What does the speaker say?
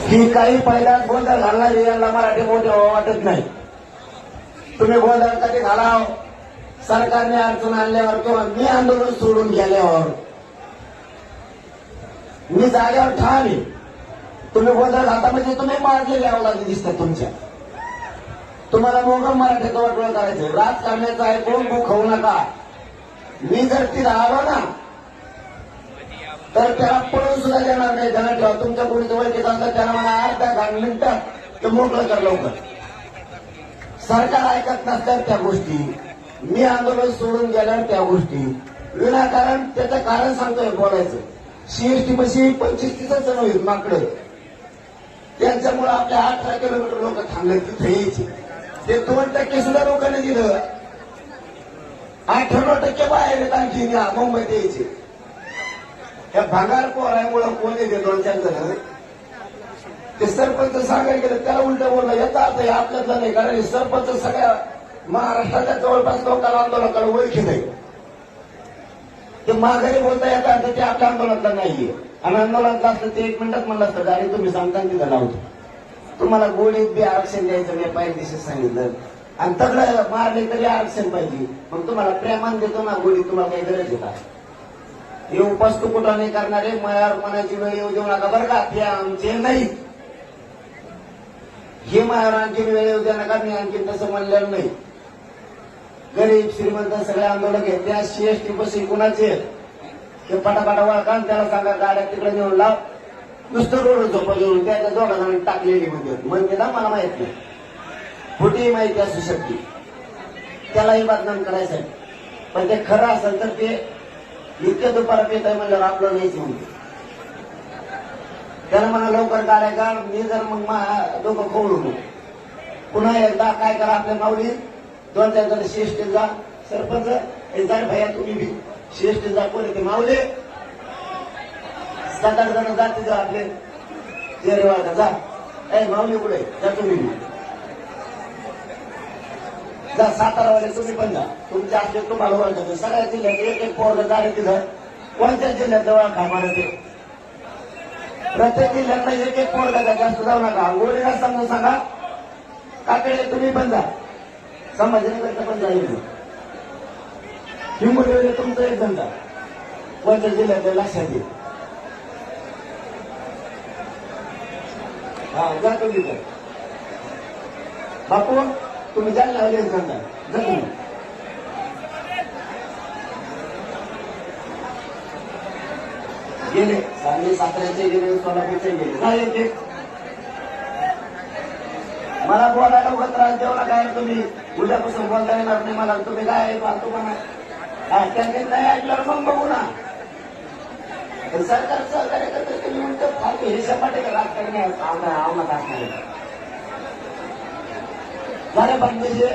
ही काही पहिल्याच गोंधळ घालणारी यांना मराठी मोठे वाटत नाही. तुम्ही गोंधळ कधी घालाव सरकारने अडचण आणल्यावर किंवा मी आंदोलन सोडून गेल्यावर मी जागेवर ठाम आहे. तुम्ही गोंधळ घालता म्हणजे तुम्ही मारलेल्या अवलादी दिसतात तुमच्या. तुम्हाला मोगम मराठीचं वाटोळं करायचं राजकारणाचं ऐकून खाऊ नका. मी जर तिथं आलो ना तर त्याला पळून सुद्धा देणार नाही. ध्यानात ठेवा. तुमच्या कोणी ओळखीत असतात त्याला मला अर्ध्या मिनिटात ते मोकळं कर लवकर. सरकार ऐकत नसतात त्या गोष्टी. मी आंदोलन सोडून गेल्यावर त्या गोष्टी विनाकारण त्याचं कारण सांगतोय बोलायचं. सीएसटी बसी 25-30 होईल माकडं. त्यांच्यामुळे आपल्या 18 किलोमीटर लोक थांबले तिथे यायचे. ते 2% सुद्धा लोकांनी दिलं. 98% बाहेर येत आणखी मुंबईत यायचे. त्या भागार पोरामुळे कोण येते 2-4 जण. ते सरपंच सांगायला गेलं त्याला उलट बोललं याचा अर्थ हे आपल्यातला नाही. कारण सरपंच सगळ्या महाराष्ट्राच्या जवळपास लोकांना आंदोलनाकडे ओळखी नाही. ते माघारी बोलता याचा अर्थ ते आपल्या आंदोलनातला नाहीये. आणि आंदोलनातलं असतं ते 1 मिनिटात म्हणलं असतं गाडी तुम्ही सांगता तिथं लावतो. तुम्हाला गोडीत बी आरक्षण द्यायचं मी पहिल्या दिवशी सांगितलं. आणि तगडं मारले तरी आरक्षण पाहिजे. मग तुम्हाला प्रेमान देतो ना गोडी. तुम्हाला काही गरज आहे का? हे उपास तुकुटाने करणारे मयार मनाची वेळ येऊ देऊ नका बरं का. ते आमचे नाही. हे मयावर आणखी वेळ येऊ द्या नका. मी आणखी तसं म्हणलेलं नाही. गरीब श्रीमंत सगळे आंदोलक आहेत. त्या सीएसटी बसी कुणाचे ते पटापटा वळखा. त्याला सांगा गाड्या तिकडे नेऊन लाव. नुसतं रोड झोपा घेऊन त्याच्या दोघांना टाकलेली म्हणजे ना मला माहित नाही. खोटी माहिती असू शकते. त्यालाही बदनाम करायसाठी. पण ते खरं असेल तर ते इतक्या दुपारात येत आहे म्हणल्यावर आपलं नाहीच म्हणते. त्याला म्हणा लवकर गाड्या का. मी जर मग डोकं खोळू नको. पुन्हा एकदा काय करा आपल्या माऊली 2-4 जण सीएसटी जा. सरपंच जा भैया तुम्ही बी सीएसटी जा. कोण येते माऊली 7-8 जण जाते जा आपले चेहरेवाळा जा. माऊली कुठे जा तुम्ही बी जा. सातारावाले तुम्ही पण जा. तुमच्या असले तुम्हाला ओळखत सगळ्या जिल्ह्यात एक पोरग झाले तिथं. कोणत्या जिल्ह्यात जवळ खामार ते प्रत्येक जिल्ह्यातला एक पोरगा जास्त जाऊ नका. गोळीला समजून सांगा काकडे तुम्ही पण जा. संभाजीनगरचं पण जाईल. हिंगोली तुमचं एक जण जा. कोणत्या जिल्ह्यात लक्षात येईल. हा जा तुम्ही तर. बापू तुम्ही जायला लागले एक जण जा तुम्ही. गेले सांगली साताऱ्याचे गेले सोलापूरचे गेले नाही. मला बोलायला उभं त्रास देऊ नका. तुम्ही उद्यापासून बोलता येणार नाही मला. तुम्ही काय पाहतो म्हणा त्यांनी नाही ऐकल्यावर मग बघू ना. सरकार सहकार्य करते तुम्ही म्हणतो फालतू हे सपाटे राजकारणी आवडत असणार झाले. पण म्हणजे